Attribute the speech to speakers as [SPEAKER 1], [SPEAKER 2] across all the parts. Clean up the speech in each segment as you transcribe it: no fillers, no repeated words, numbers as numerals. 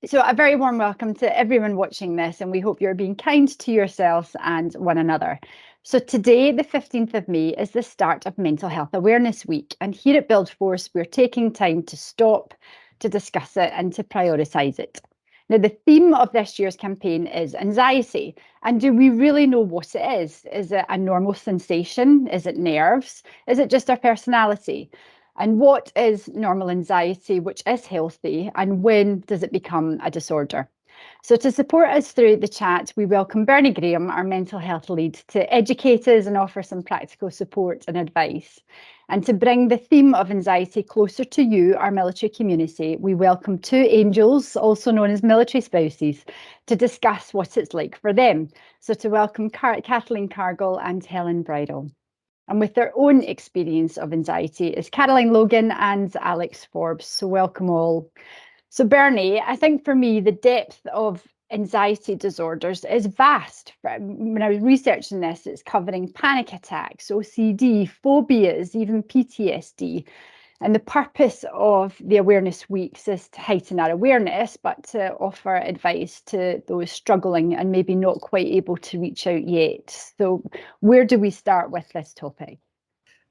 [SPEAKER 1] So a very warm welcome to everyone watching this, and we hope you're being kind to yourselves and one another. So today, the 15th of May, is the start of Mental Health Awareness Week. And here at BuildForce, we're taking time to stop, to discuss it and to prioritise it. Now, the theme of this year's campaign is anxiety. And do we really know what it is? Is it a normal sensation? Is it nerves? Is it just our personality? And what is normal anxiety, which is healthy, and when does it become a disorder? So to support us through the chat, we welcome Bernie Graham, our mental health lead, to educate us and offer some practical support and advice. And to bring the theme of anxiety closer to you, our military community, we welcome two angels, also known as military spouses, to discuss what it's like for them. So to welcome Kathleen Cargill and Helen Bridle. And with their own experience of anxiety is Caroline Logan and Alex Forbes. So welcome all. So Bernie, I think for me, the depth of anxiety disorders is vast. When I was researching this, it's covering panic attacks, OCD, phobias, even PTSD. And the purpose of the Awareness Weeks is to heighten our awareness, but to offer advice to those struggling and maybe not quite able to reach out yet. So where do we start with this topic?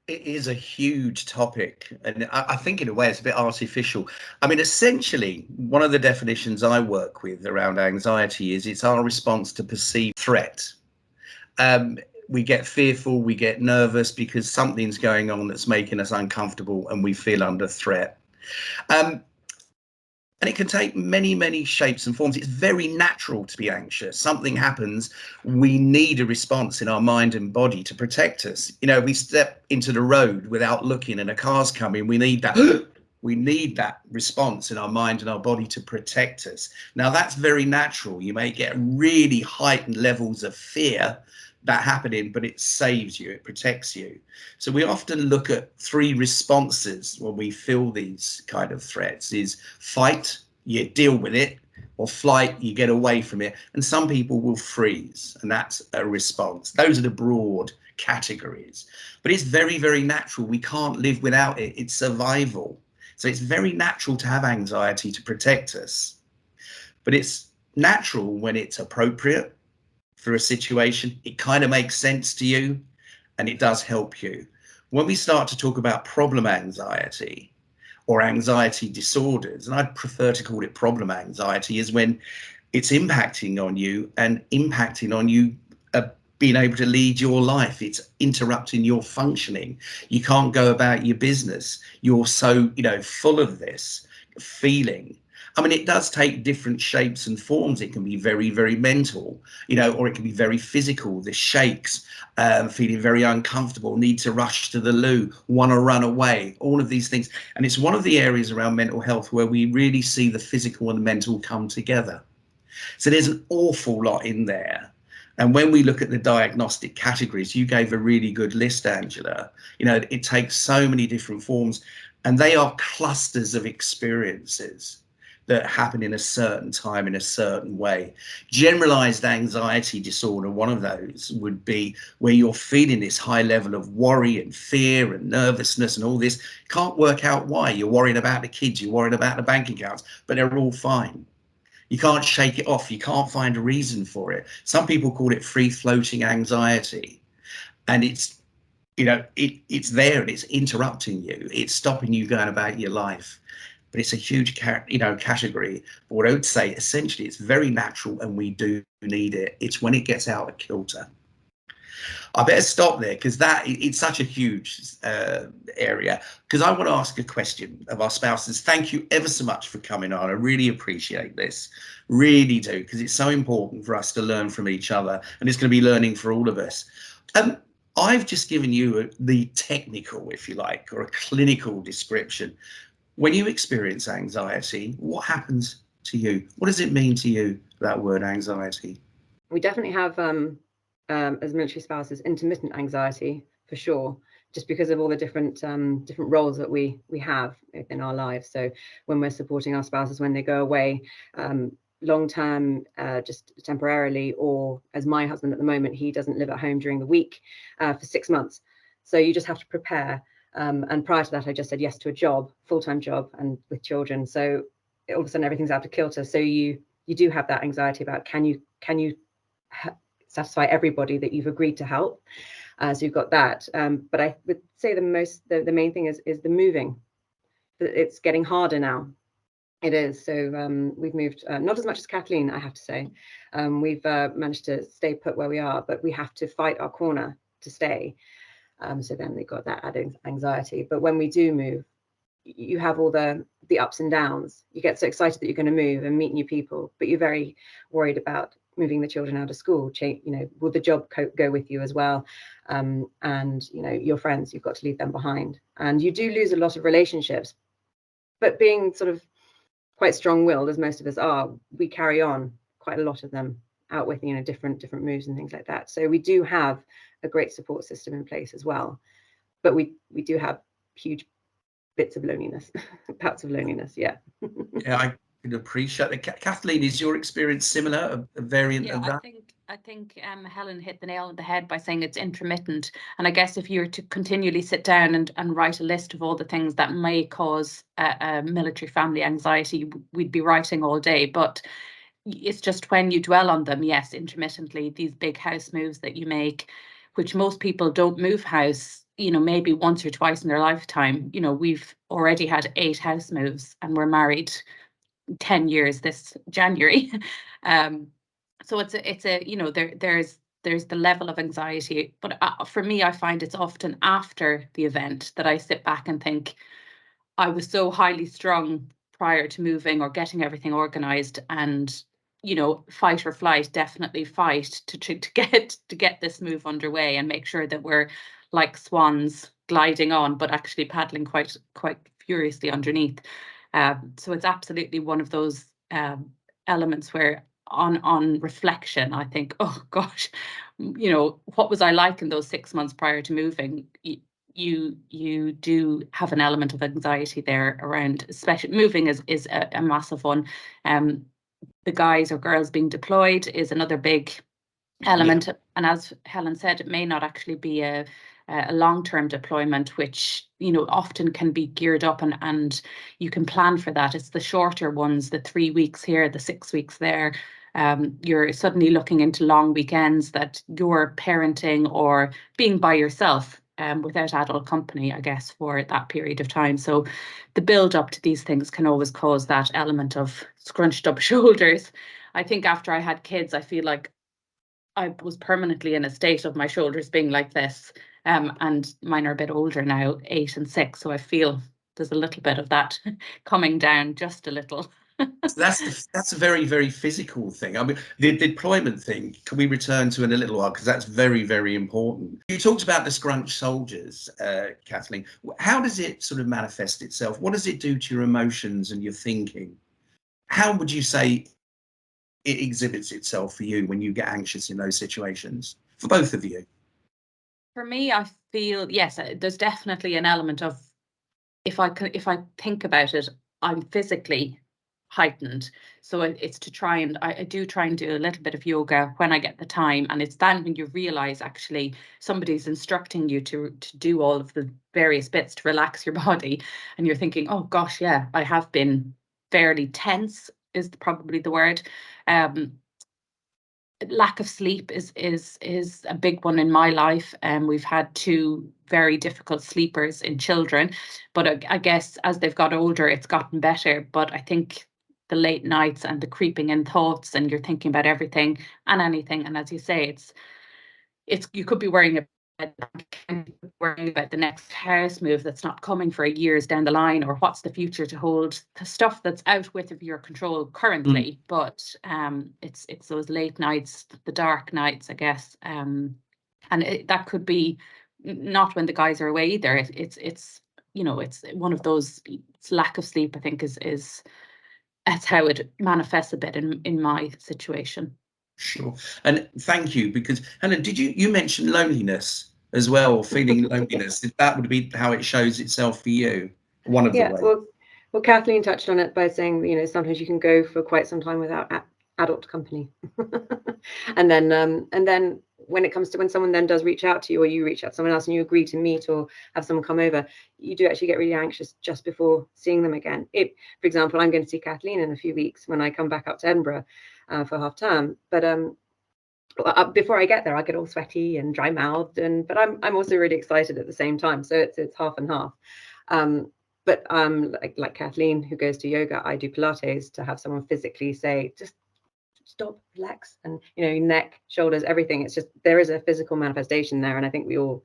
[SPEAKER 2] It is a huge topic, and I think in a way it's a bit artificial. I mean, essentially, one of the definitions I work with around anxiety is it's our response to perceived threat. We get fearful, we get nervous because something's going on that's making us uncomfortable and we feel under threat. And it can take many, many shapes and forms. It's very natural to be anxious. Something happens, we need a response in our mind and body to protect us. You know, we step into the road without looking and a car's coming, we need that. We need that response in our mind and our body to protect us. Now, that's very natural. You may get really heightened levels of fear that happening, but it saves you, it protects you. So we often look at three responses when we feel these kind of threats: is fight, you deal with it, or flight, you get away from it. And some people will freeze, and that's a response. Those are the broad categories, but it's very, very natural. We can't live without it. It's survival. So it's very natural to have anxiety to protect us, but it's natural when it's appropriate for a situation. It kind of makes sense to you and it does help you. When we start to talk about problem anxiety or anxiety disorders, and I'd prefer to call it problem anxiety, is when it's impacting on you and impacting on you being able to lead your life. It's interrupting your functioning. You can't go about your business. You're so, full of this feeling. I mean, it does take different shapes and forms. It can be very, very mental, or it can be very physical. The shakes, feeling very uncomfortable, need to rush to the loo, want to run away, all of these things. And it's one of the areas around mental health where we really see the physical and the mental come together. So there's an awful lot in there. And when we look at the diagnostic categories, you gave a really good list, Angela. It takes so many different forms, and they are clusters of experiences that happen in a certain time in a certain way. Generalized anxiety disorder, one of those would be where you're feeling this high level of worry and fear and nervousness and all this. Can't work out why. You're worrying about the kids, you're worrying about the bank accounts, but they're all fine. You can't shake it off. You can't find a reason for it. Some people call it free floating anxiety, and it's it's there and it's interrupting you. It's stopping you going about your life. But it's a huge category. But what I would say, essentially, it's very natural and we do need it. It's when it gets out of kilter. I better stop there because it's such a huge area. Because I want to ask a question of our spouses. Thank you ever so much for coming on. I really appreciate this. Really do, because it's so important for us to learn from each other, and it's going to be learning for all of us. I've just given you the technical, if you like, or a clinical description. When you experience anxiety, what happens to you? What does it mean to you, that word anxiety?
[SPEAKER 3] We definitely have, as military spouses, intermittent anxiety for sure, just because of all the different roles that we have in our lives. So when we're supporting our spouses when they go away, long term, just temporarily, or as my husband at the moment, he doesn't live at home during the week for 6 months. So you just have to prepare. And prior to that, I just said yes to a job, full-time job, and with children. So all of a sudden everything's out of kilter. So you do have that anxiety about can you satisfy everybody that you've agreed to help. So you've got that. But I would say the main thing is the moving. It's getting harder now. It is. So we've moved, not as much as Kathleen, I have to say. We've managed to stay put where we are, but we have to fight our corner to stay. So then we've got that added anxiety. But when we do move, you have all the ups and downs. You get so excited that you're going to move and meet new people, but you're very worried about moving the children out of school. Will the job go with you as well? And your friends, you've got to leave them behind, and you do lose a lot of relationships. But being sort of quite strong-willed, as most of us are, we carry on quite a lot of them out with different moves and things like that. So we do have a great support system in place as well, but we do have huge bits of loneliness, bouts of loneliness. Yeah.
[SPEAKER 2] Yeah, I can appreciate it. Kathleen, is your experience similar, a variant of that?
[SPEAKER 4] I think Helen hit the nail on the head by saying it's intermittent. And I guess if you were to continually sit down and write a list of all the things that may cause a military family anxiety, we'd be writing all day. But it's just when you dwell on them, yes, intermittently, these big house moves that you make, which most people don't move house, maybe once or twice in their lifetime. We've already had 8 house moves and we're married 10 years this January. So it's a there's the level of anxiety, but for me, I find it's often after the event that I sit back and think, I was so highly strung prior to moving or getting everything organized, and fight or flight, definitely fight to get this move underway and make sure that we're like swans gliding on, but actually paddling quite furiously underneath. So it's absolutely one of those elements where on reflection, I think, oh gosh, what was I like in those 6 months prior to moving? You do have an element of anxiety there around, especially moving is a massive one. The guys or girls being deployed is another big element. Yeah. And as Helen said, it may not actually be a long-term deployment, which often can be geared up and you can plan for that. It's the shorter ones, the 3 weeks here, the 6 weeks there. You're suddenly looking into long weekends that you're parenting or being by yourself without adult company, I guess, for that period of time. So the build up to these things can always cause that element of scrunched up shoulders. I think after I had kids, I feel like I was permanently in a state of my shoulders being like this. And mine are a bit older now, 8 and 6. So I feel there's a little bit of that coming down, just a little.
[SPEAKER 2] That's a very, very physical thing. I mean, the deployment thing, can we return to in a little while? Because that's very, very important. You talked about the scrunch soldiers, Kathleen. How does it sort of manifest itself? What does it do to your emotions and your thinking? How would you say it exhibits itself for you when you get anxious in those situations, for both of you?
[SPEAKER 4] For me, I feel, yes, there's definitely an element of, if I think about it, I'm physically heightened. So it's to try and I do try and do a little bit of yoga when I get the time, and it's then when you realize actually somebody's instructing you to do all of the various bits to relax your body, and you're thinking, oh gosh, yeah, I have been fairly tense is probably the word. Lack of sleep is a big one in my life, and we've had 2 very difficult sleepers in children, but I guess as they've got older it's gotten better. But I think the late nights and the creeping in thoughts, and you're thinking about everything and anything, and as you say, it's you could be worrying about the next house move that's not coming for years down the line, or what's the future to hold, the stuff that's out with of your control currently. But it's those late nights, the dark nights, I guess, and that could be not when the guys are away either. It's one of those, it's lack of sleep, I think, is that's how it manifests a bit in my situation.
[SPEAKER 2] Sure. And thank you, because Helen, did you mention loneliness as well, or feeling loneliness? That would be how it shows itself for you, one of the ways.
[SPEAKER 3] Well, Kathleen touched on it by saying, sometimes you can go for quite some time without adult company. and then when it comes to when someone then does reach out to you, or you reach out to someone else and you agree to meet or have someone come over, you do actually get really anxious just before seeing them again. For example, I'm going to see Kathleen in a few weeks when I come back up to Edinburgh for half term. But before I get there, I get all sweaty and dry mouthed, but I'm also really excited at the same time. So it's half and half. But like Kathleen, who goes to yoga, I do Pilates to have someone physically say, just stop, relax, and neck, shoulders, everything. It's just, there is a physical manifestation there, and I think we all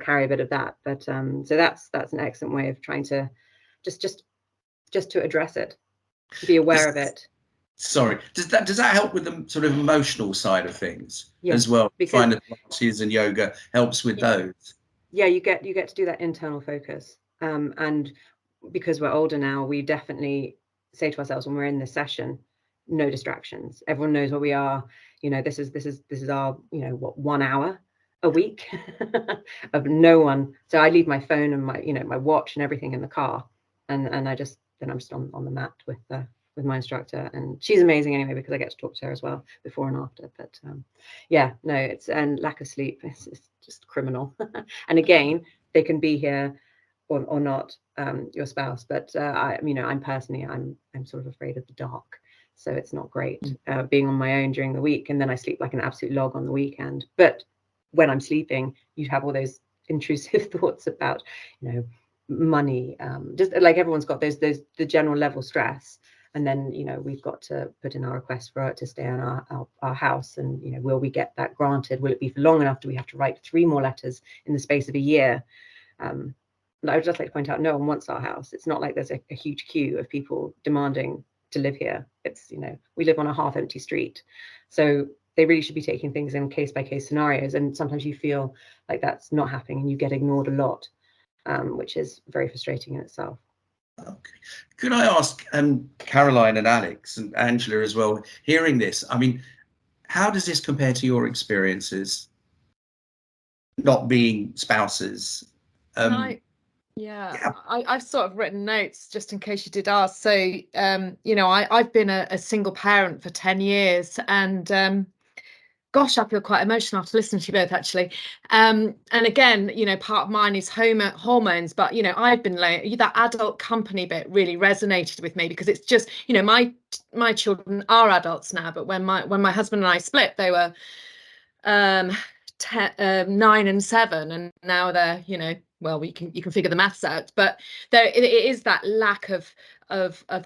[SPEAKER 3] carry a bit of that. But so that's an excellent way of trying to just to address it, be aware of it.
[SPEAKER 2] Sorry, does that help with the sort of emotional side of things as well?
[SPEAKER 3] Because
[SPEAKER 2] find that Pilates and yoga helps with those.
[SPEAKER 3] Yeah, you get to do that internal focus, and because we're older now, we definitely say to ourselves when we're in this session, no distractions. Everyone knows where we are. This is our 1 hour a week of no one. So I leave my phone and my watch and everything in the car, and I'm just on the mat with my instructor, and she's amazing anyway, because I get to talk to her as well before and after. But yeah, no, and lack of sleep is just criminal. And again, they can be here or not, your spouse, but I'm personally, I'm sort of afraid of the dark, so it's not great being on my own during the week, and then I sleep like an absolute log on the weekend. But when I'm sleeping, you have all those intrusive thoughts about money, just like everyone's got those the general level stress. And then we've got to put in our request for it to stay on our house, and will we get that granted? Will it be for long enough? Do we have to write 3 more letters in the space of a year? I would just like to point out, no one wants our house. It's not like there's a huge queue of people demanding to live here. It's we live on a half empty street, so they really should be taking things in case by case scenarios. And sometimes you feel like that's not happening and you get ignored a lot, which is very frustrating in itself.
[SPEAKER 2] Okay. Could I ask Caroline and Alex and Angela as well, hearing this, I mean, how does this compare to your experiences not being spouses?
[SPEAKER 5] I've sort of written notes just in case you did ask. So I've been a single parent for 10 years, and gosh, I feel quite emotional after listening to you both, actually. And again, part of mine is hormones, but I've been like, that adult company bit really resonated with me, because it's just, my children are adults now, but when my husband and I split, they were 9 and 7, and now they're well, you can figure the maths out, but it is that lack of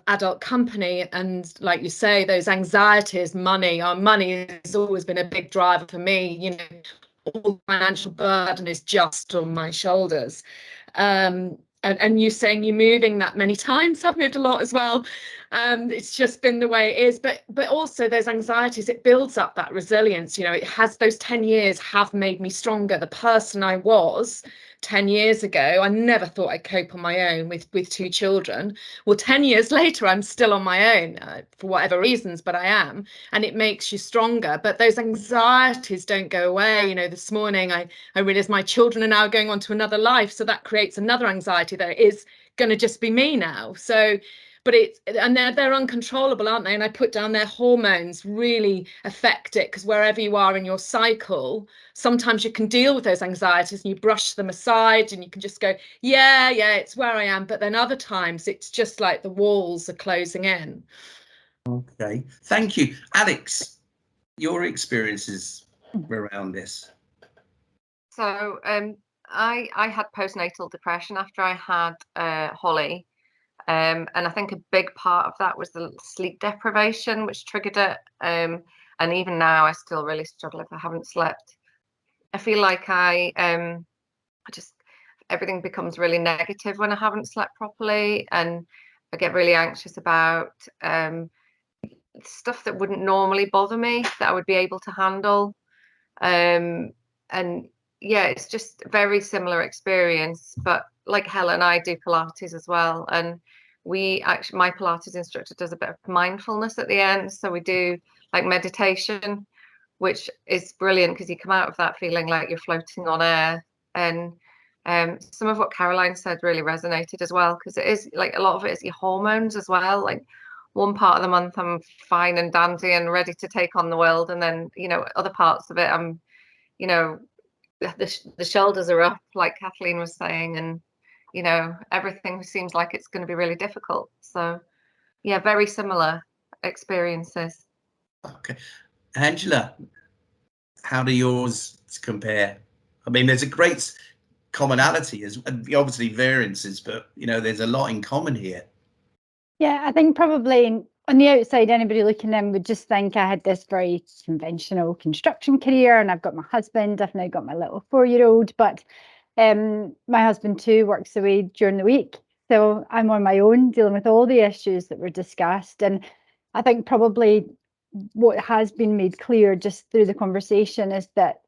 [SPEAKER 5] adult company, and like you say, those anxieties. Our money has always been a big driver for me. All the financial burden is just on my shoulders. And you saying you're moving that many times. I've moved a lot as well. It's just been the way it is. But also those anxieties, it builds up that resilience. It has, those 10 years have made me stronger. The person I was 10 years ago, I never thought I'd cope on my own with 2 children. Well, 10 years later, I'm still on my own for whatever reasons, but I am, and it makes you stronger. But those anxieties don't go away. This morning I realized my children are now going on to another life, so that creates another anxiety that it is going to just be me now. So but they're uncontrollable, aren't they? And I put down their hormones really affect it, because wherever you are in your cycle, sometimes you can deal with those anxieties and you brush them aside and you can just go, yeah, it's where I am. But then other times it's just like the walls are closing in.
[SPEAKER 2] Okay, thank you. Alex, your experiences around this?
[SPEAKER 6] So I had postnatal depression after I had Holly. And I think a big part of that was the sleep deprivation, which triggered it. And even now, I still really struggle if I haven't slept. I feel like everything becomes really negative when I haven't slept properly, and I get really anxious about stuff that wouldn't normally bother me, that I would be able to handle. And yeah, it's just a very similar experience. But like Helen, I do Pilates as well, and my Pilates instructor does a bit of mindfulness at the end, so we do like meditation, which is brilliant, because you come out of that feeling like you're floating on air. And some of what Caroline said really resonated as well, because it is like a lot of it is your hormones as well. Like one part of the month I'm fine and dandy and ready to take on the world, and then, you know, other parts of it I'm, you know, the shoulders are up, like Kathleen was saying, and, you know, everything seems like it's going to be really difficult. So yeah, very similar experiences.
[SPEAKER 2] Okay, Angela, how do yours compare? I mean, there's a great commonality, as obviously variances, but you know, there's a lot in common here.
[SPEAKER 1] Yeah, I think probably on the outside, anybody looking in would just think I had this very conventional construction career, and I've got my husband, I've now got my little 4-year-old, but my husband too works away during the week. So I'm on my own dealing with all the issues that were discussed. And I think probably what has been made clear just through the conversation is that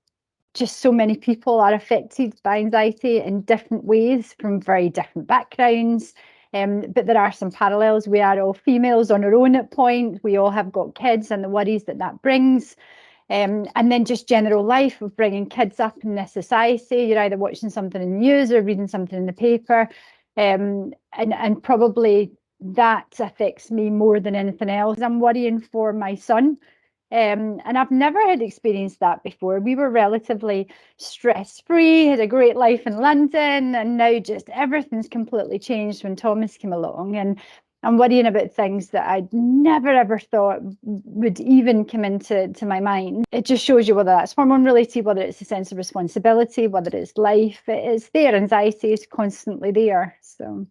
[SPEAKER 1] just so many people are affected by anxiety in different ways from very different backgrounds. But there are some parallels. We are all females on our own at point. We all have got kids and the worries that that brings. And then just general life of bringing kids up in this society. You're either watching something in the news or reading something in the paper. And probably that affects me more than anything else. I'm worrying for my son. And I've never had experienced that before. We were relatively stress-free, had a great life in London, and now just everything's completely changed when Thomas came along. And I'm worrying about things that I'd never ever thought would even come into my mind. It just shows you whether that's hormone related, whether it's a sense of responsibility, whether it's life. It is there. Anxiety is constantly there. So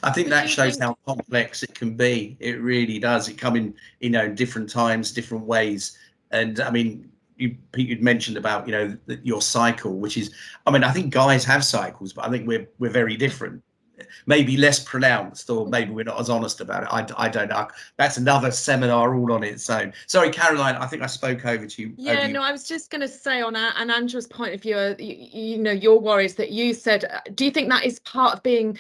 [SPEAKER 2] I think that shows how complex it can be. It really does. It come in, you know, different times, different ways. And I mean, Pete, you'd mentioned about, you know, your cycle, which is, I mean, I think guys have cycles, but I think we're very different. Maybe less pronounced, or maybe we're not as honest about it. I don't know. That's another seminar all on its own. Sorry, Caroline, I think I spoke over to you.
[SPEAKER 5] Yeah, no, I was just going to say on Andrew's point of view, you know, your worries that you said, do you think that is part of being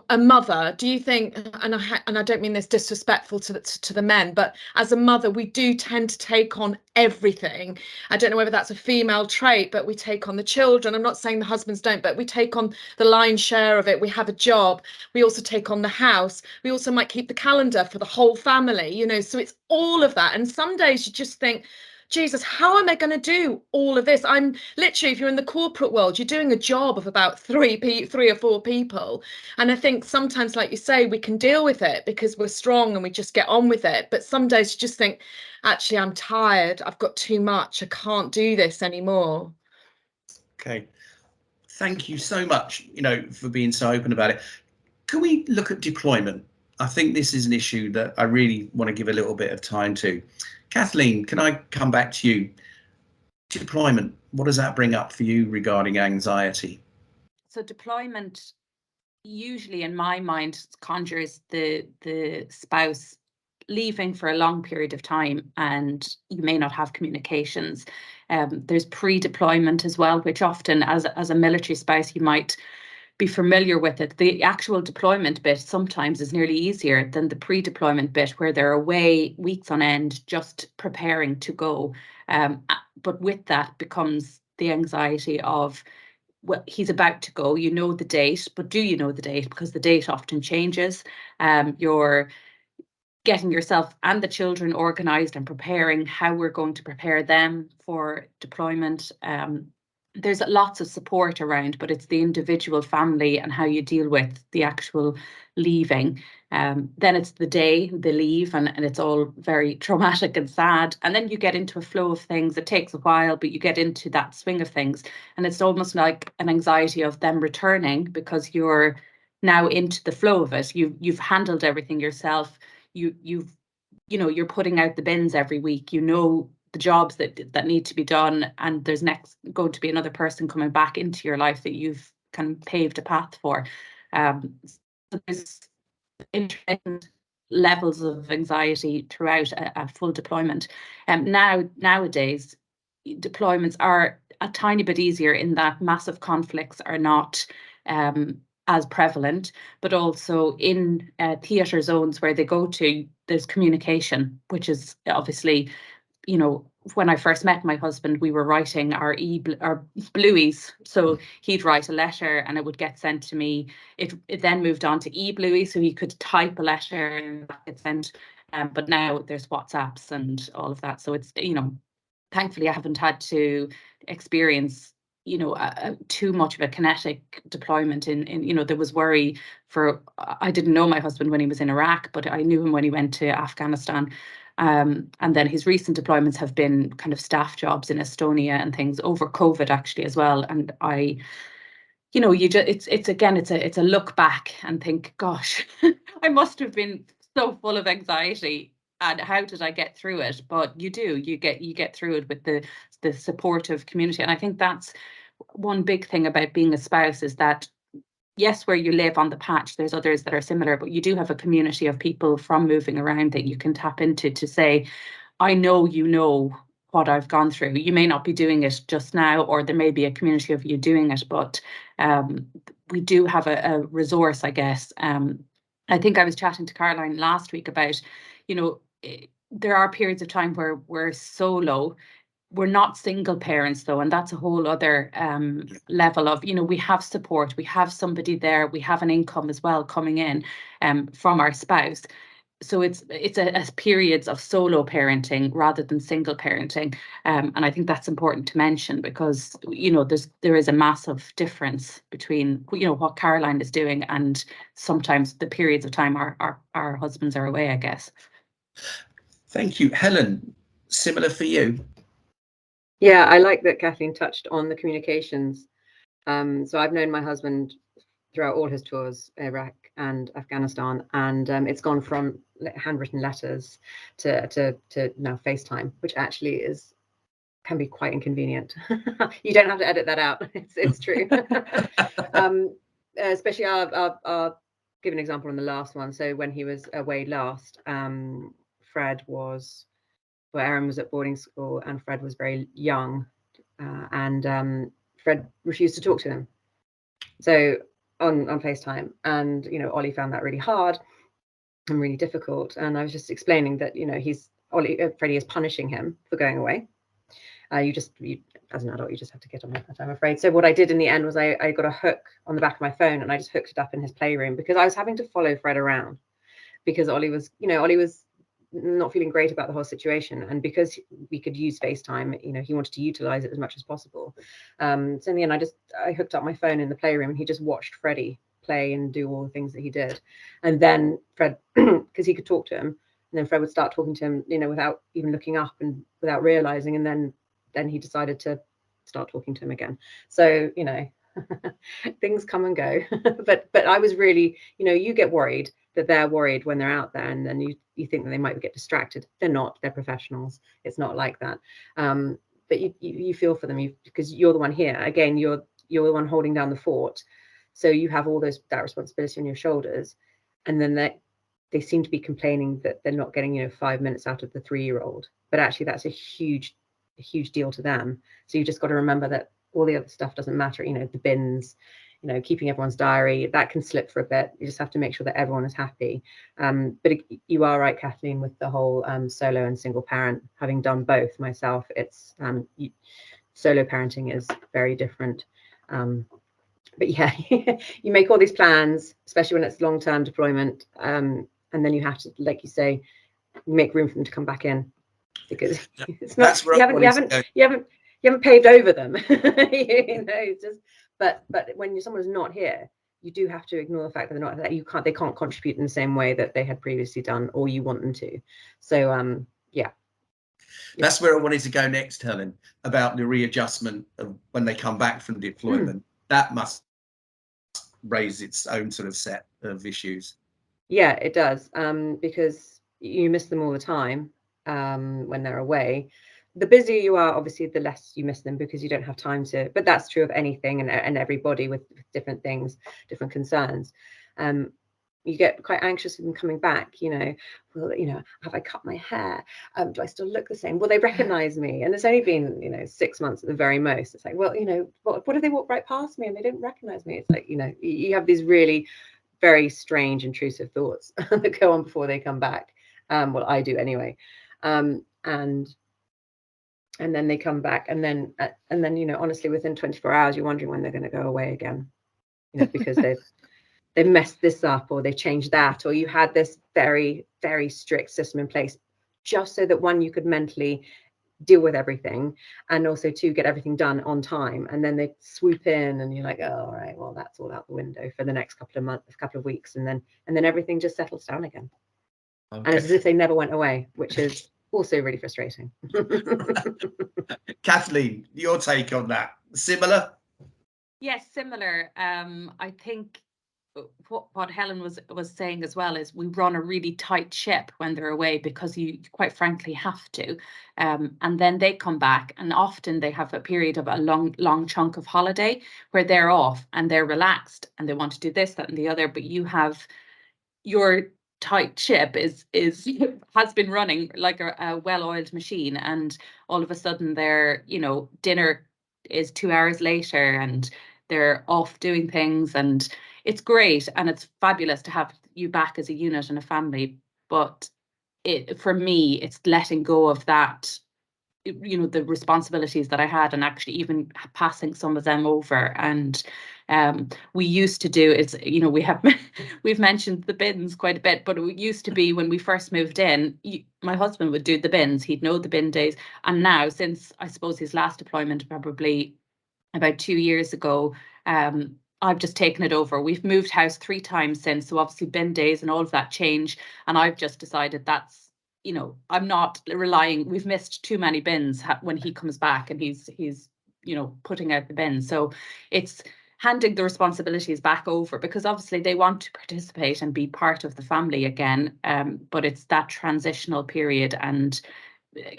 [SPEAKER 5] a mother? Do you think, and I don't mean this disrespectful to the men, but as a mother, we do tend to take on everything. I don't know whether that's a female trait, but we take on the children. I'm not saying the husbands don't, but we take on the lion's share of it. We have a job. We also take on the house. We also might keep the calendar for the whole family, you know, so it's all of that. And some days you just think, Jesus, how am I going to do all of this? I'm literally, if you're in the corporate world, you're doing a job of about three or four people. And I think sometimes, like you say, we can deal with it because we're strong and we just get on with it. But some days you just think, actually, I'm tired. I've got too much. I can't do this anymore.
[SPEAKER 2] Okay. Thank you so much, you know, for being so open about it. Can we look at deployment? I think this is an issue that I really want to give a little bit of time to. Kathleen, can I come back to you? Deployment, what does that bring up for you regarding anxiety?
[SPEAKER 4] So deployment usually in my mind conjures the spouse leaving for a long period of time, and you may not have communications. There's pre-deployment as well, which often as a military spouse you might be familiar with it. The actual deployment bit sometimes is nearly easier than the pre-deployment bit, where they're away weeks on end just preparing to go. But with that becomes the anxiety of, well, he's about to go, you know the date, but do you know the date? Because the date often changes. You're getting yourself and the children organised and preparing how we're going to prepare them for deployment. There's lots of support around, but it's the individual family and how you deal with the actual leaving. Then it's the day they leave, and it's all very traumatic and sad. And then you get into a flow of things. It takes a while, but you get into that swing of things. And it's almost like an anxiety of them returning, because you're now into the flow of it. You've handled everything yourself. You're putting out the bins every week. You know the jobs that need to be done, and there's next going to be another person coming back into your life that you've kind of paved a path for. So there's intermittent levels of anxiety throughout a full deployment. Nowadays, deployments are a tiny bit easier in that massive conflicts are not as prevalent, but also in theatre zones where they go to, there's communication, which is obviously, you know, when I first met my husband, we were writing our blueies. So he'd write a letter and it would get sent to me. It then moved on to e-bluey, so he could type a letter and that gets sent. But now there's WhatsApps and all of that. So it's, you know, thankfully I haven't had to experience, you know, too much of a kinetic deployment in, you know, there was worry for, I didn't know my husband when he was in Iraq, but I knew him when he went to Afghanistan. And then his recent deployments have been kind of staff jobs in Estonia and things over COVID actually as well. And I, you know, you just, it's again, it's a look back and think, gosh, I must have been so full of anxiety. And how did I get through it? But you do, you get through it with the supportive community. And I think that's one big thing about being a spouse, is that yes, where you live on the patch, there's others that are similar, but you do have a community of people from moving around that you can tap into to say, I know you know what I've gone through. You may not be doing it just now, or there may be a community of you doing it, but we do have a resource, I guess. I think I was chatting to Caroline last week about, you know, there are periods of time where we're solo. We're not single parents though, and that's a whole other level of, you know, we have support, we have somebody there, we have an income as well coming in from our spouse. So it's a periods of solo parenting rather than single parenting, and I think that's important to mention, because, you know, there is a massive difference between, you know, what Caroline is doing and sometimes the periods of time our husbands are away, I guess.
[SPEAKER 2] Thank you. Helen, similar for you?
[SPEAKER 3] Yeah, I like that Kathleen touched on the communications. So I've known my husband throughout all his tours, Iraq and Afghanistan, and it's gone from handwritten letters to now FaceTime, which actually can be quite inconvenient. You don't have to edit that out. It's true. Especially I'll give an example on the last one. So when he was away last, Aaron was at boarding school and Fred was very young, and Fred refused to talk to him. So on FaceTime, and, you know, Ollie found that really hard and really difficult. And I was just explaining that, you know, Freddie is punishing him for going away. As an adult, you just have to get on with that, I'm afraid. So what I did in the end was I got a hook on the back of my phone and I just hooked it up in his playroom, because I was having to follow Fred around because Ollie was not feeling great about the whole situation, and because we could use FaceTime, you know, he wanted to utilize it as much as possible. So in the end, I hooked up my phone in the playroom and he just watched Freddie play and do all the things that he did. And then Fred, because he could talk to him, and then Fred would start talking to him, you know, without even looking up and without realizing, and then he decided to start talking to him again. So, you know, things come and go. but I was really, you know, you get worried that they're worried when they're out there, and then you think that they might get distracted. They're not. They're professionals. It's not like that. But you feel for them, because you're the one here. Again, you're the one holding down the fort, so you have all that responsibility on your shoulders, and then they seem to be complaining that they're not getting, you know, 5 minutes out of the 3-year-old. But actually, that's a huge deal to them. So you just got to remember that all the other stuff doesn't matter. You know, the bins, you know, keeping everyone's diary, that can slip for a bit. You just have to make sure that everyone is happy. But you are right, Kathleen, with the whole solo and single parent. Having done both myself, it's solo parenting is very different. But yeah, you make all these plans, especially when it's long-term deployment, and then you have to, like you say, make room for them to come back in, because it's not, you haven't paved over them. You know, it's just, but when someone's not here, you do have to ignore the fact that they're not, that they can't contribute in the same way that they had previously done, or you want them to. So yeah.
[SPEAKER 2] That's where I wanted to go next, Helen, about the readjustment of when they come back from deployment. That must raise its own sort of set of issues.
[SPEAKER 3] Yeah, it does, because you miss them all the time when they're away. The busier you are, obviously, the less you miss them, because you don't have time to. But that's true of anything and everybody with different things, different concerns. You get quite anxious with them coming back. You know, well, you know, have I cut my hair? Do I still look the same? Will they recognize me? And it's only been, you know, 6 months at the very most. It's like, well, you know, what if they walk right past me and they didn't recognize me? It's like, you know, you have these really very strange, intrusive thoughts that go on before they come back. Well, I do anyway. And and then they come back, and then you know, honestly, within 24 hours you're wondering when they're going to go away again, you know, because they've messed this up, or they changed that, or you had this very, very strict system in place just so that, one, you could mentally deal with everything, and also to get everything done on time, and then they swoop in and you're like, oh, all right, well, that's all out the window for the next couple of months, couple of weeks, and then everything just settles down again.
[SPEAKER 2] Okay.
[SPEAKER 3] And it's as if they never went away, which is also really frustrating.
[SPEAKER 2] Kathleen, your take on that? Similar?
[SPEAKER 4] Yes, similar. I think what Helen was saying as well is we run a really tight ship when they're away, because you quite frankly have to. And then they come back, and often they have a period of a long chunk of holiday where they're off and they're relaxed and they want to do this, that, and the other. But you have your tight ship has been running like a well-oiled machine, and all of a sudden their, you know, dinner is 2 hours later and they're off doing things, and it's great and it's fabulous to have you back as a unit and a family. But for me, it's letting go of that, you know, the responsibilities that I had, and actually even passing some of them over. And we used to do is, you know, we've mentioned the bins quite a bit, but it used to be when we first moved in, my husband would do the bins, he'd know the bin days. And now, since I suppose his last deployment, probably about 2 years ago, I've just taken it over. We've moved house 3 times since, so obviously bin days and all of that change, and I've just decided that's, you know, I'm not relying. We've missed too many bins when he comes back and he's you know, putting out the bins. So it's handing the responsibilities back over, because obviously they want to participate and be part of the family again, but it's that transitional period, and,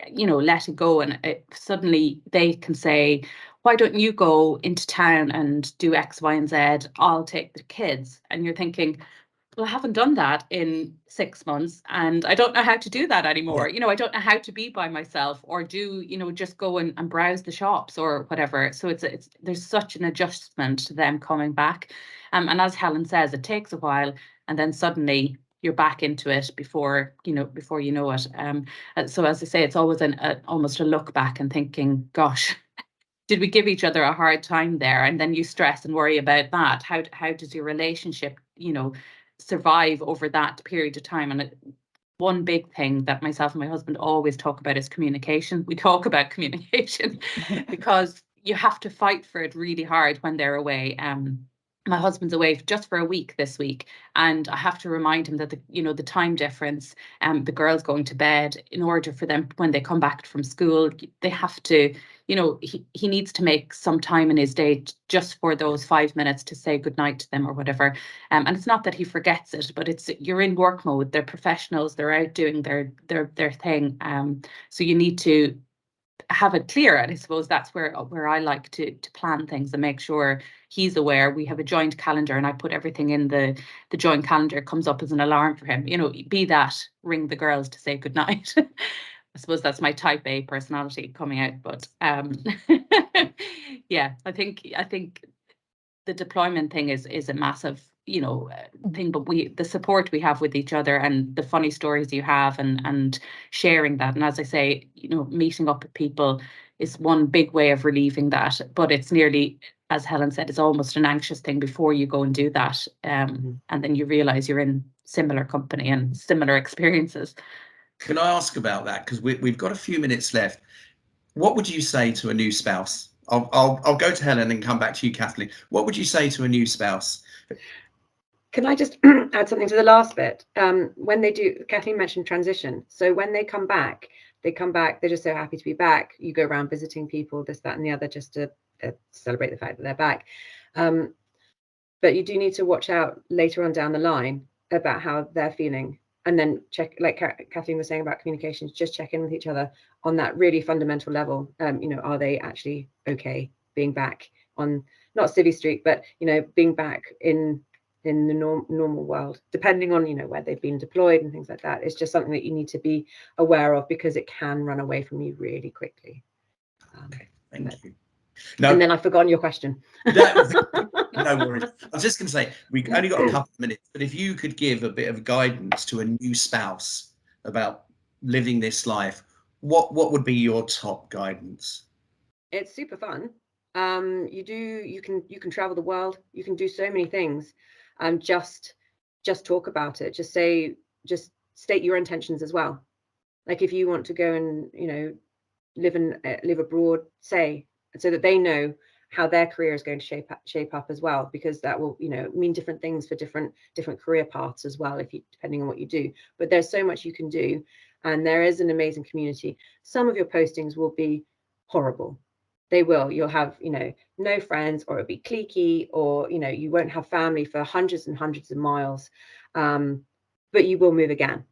[SPEAKER 4] you know, let it go. And suddenly they can say, why don't you go into town and do X, Y, and Z? I'll take the kids. And you're thinking, well, I haven't done that in 6 months, and I don't know how to do that anymore.
[SPEAKER 2] Yeah.
[SPEAKER 4] You know, I don't know how to be by myself, or do, you know, just go and browse the shops or whatever. So it's there's such an adjustment to them coming back. And as Helen says, it takes a while, and then suddenly you're back into it before you know it. So as I say, it's always almost a look back and thinking, gosh, did we give each other a hard time there? And then you stress and worry about that. How does your relationship, you know, survive over that period of time? And one big thing that myself and my husband always talk about is communication. We talk about communication because you have to fight for it really hard when they're away. My husband's away just for a week this week, and I have to remind him that the time difference, the girls going to bed, in order for them when they come back from school, they have to, you know, he needs to make some time in his day just for those 5 minutes to say goodnight to them or whatever. And it's not that he forgets it, but you're in work mode. They're professionals. They're out doing their thing. So you need to have it clear, and I suppose that's where I like to plan things and make sure he's aware. We have a joint calendar, and I put everything in the joint calendar. It comes up as an alarm for him, you know, be that ring the girls to say goodnight. I suppose that's my type A personality coming out, but yeah, I think the deployment thing is a massive, you know, thing, but the support we have with each other, and the funny stories you have, and sharing that. And as I say, you know, meeting up with people is one big way of relieving that, but it's nearly, as Helen said, it's almost an anxious thing before you go and do that. And then you realize you're in similar company and similar experiences.
[SPEAKER 2] Can I ask about that? Because we've got a few minutes left. What would you say to a new spouse? I'll go to Helen and come back to you, Kathleen. What would you say to a new spouse?
[SPEAKER 3] Can I just add something to the last bit? When they do, Kathleen mentioned transition. So when they come back, they're just so happy to be back. You go around visiting people, this, that, and the other, just to celebrate the fact that they're back. But you do need to watch out later on down the line about how they're feeling. And then check, like Kathleen was saying about communications, just check in with each other on that really fundamental level. You know, are they actually okay being back on, not Civvy Street, but, you know, being back in the normal world, depending on, you know, where they've been deployed and things like that. It's just something that you need to be aware of, because it can run away from you really quickly.
[SPEAKER 2] Okay, thank you. No,
[SPEAKER 3] and then I've forgotten your question.
[SPEAKER 2] No worries. I was just going to say, we've only got a couple of minutes, but if you could give a bit of guidance to a new spouse about living this life, what would be your top guidance?
[SPEAKER 3] It's super fun. You can travel the world. You can do so many things. Just talk about it. Just state your intentions as well. Like if you want to go and live abroad, say, so that they know how their career is going to shape up as well, because that will mean different things for different career paths as well, depending on what you do. But there's so much you can do, and there is an amazing community. Some of your postings will be horrible. They will. You'll have no friends, or it'll be cliquey, or you won't have family for hundreds and hundreds of miles, but you will move again.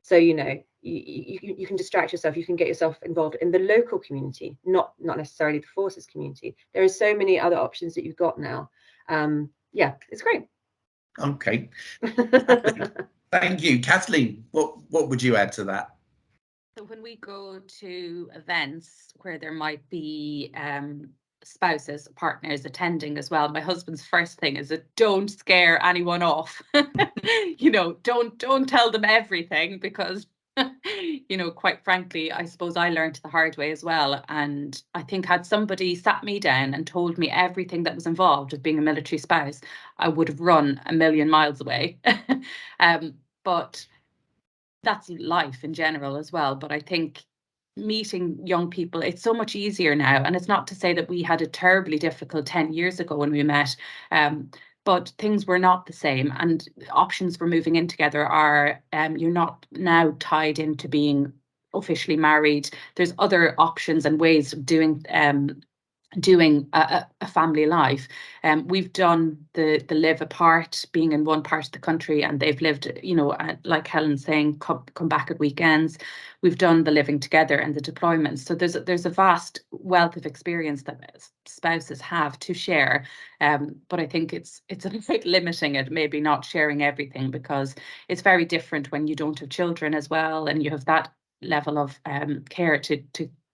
[SPEAKER 3] So you can distract yourself. You can get yourself involved in the local community, not necessarily the forces community. There are so many other options that you've got now. Yeah, it's great.
[SPEAKER 2] Okay. Thank you. Kathleen, what would you add to that?
[SPEAKER 4] So when we go to events where there might be spouses, partners attending as well, my husband's first thing is that don't scare anyone off. Don't tell them everything, because quite frankly, I suppose I learned the hard way as well. And I think had somebody sat me down and told me everything that was involved with being a military spouse, I would have run a million miles away. But that's life in general as well. But I think meeting young people, it's so much easier now. And it's not to say that we had a terribly difficult 10 years ago when we met, but things were not the same, and options for moving in together are, you're not now tied into being officially married. There's other options and ways of doing a family life. We've done the live apart, being in one part of the country, and they've lived, like Helen's saying, come back at weekends. We've done the living together and the deployments. So there's a vast wealth of experience that spouses have to share. But I think it's about limiting it, maybe not sharing everything, because it's very different when you don't have children as well, and you have that level of care to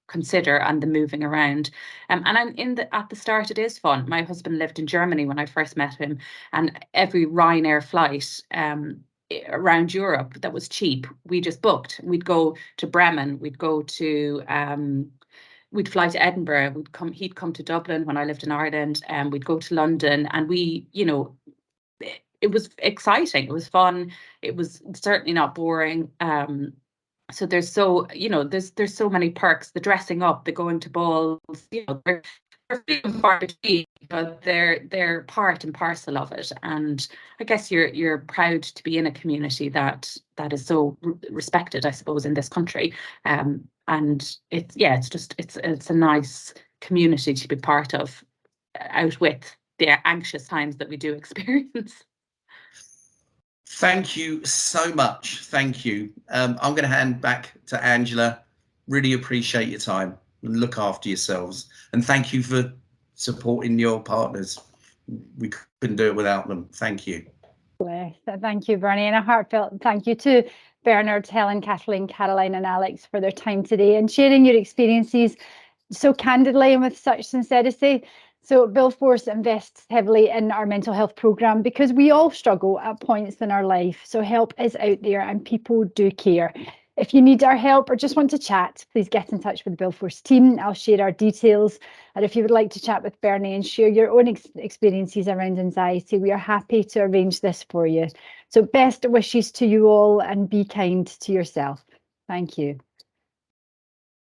[SPEAKER 4] consider, and the moving around. And at the start it is fun. My husband lived in Germany when I first met him, and every Ryanair flight around Europe that was cheap, we just booked. We'd go to Bremen, we'd go to we'd fly to Edinburgh, he'd come to Dublin when I lived in Ireland, and we'd go to London, and it was exciting, it was fun, it was certainly not boring. So there's there's so many perks, the dressing up, the going to balls, they're few and far between, but they're part and parcel of it. And I guess you're proud to be in a community that is so respected, I suppose, in this country. And it's a nice community to be part of, out with the anxious times that we do experience.
[SPEAKER 2] Thank you so much. Thank you. I'm going to hand back to Angela. Really appreciate your time, and look after yourselves. And thank you for supporting your partners. We couldn't do it without them. Thank you.
[SPEAKER 1] Thank you, Bernie, and a heartfelt thank you to Bernard, Helen, Kathleen, Caroline and Alex for their time today and sharing your experiences so candidly and with such sincerity. So BuildForce invests heavily in our mental health programme because we all struggle at points in our life. So help is out there and people do care. If you need our help or just want to chat, please get in touch with the BuildForce team. I'll share our details. And if you would like to chat with Bernie and share your own experiences around anxiety, we are happy to arrange this for you. So best wishes to you all, and be kind to yourself. Thank you.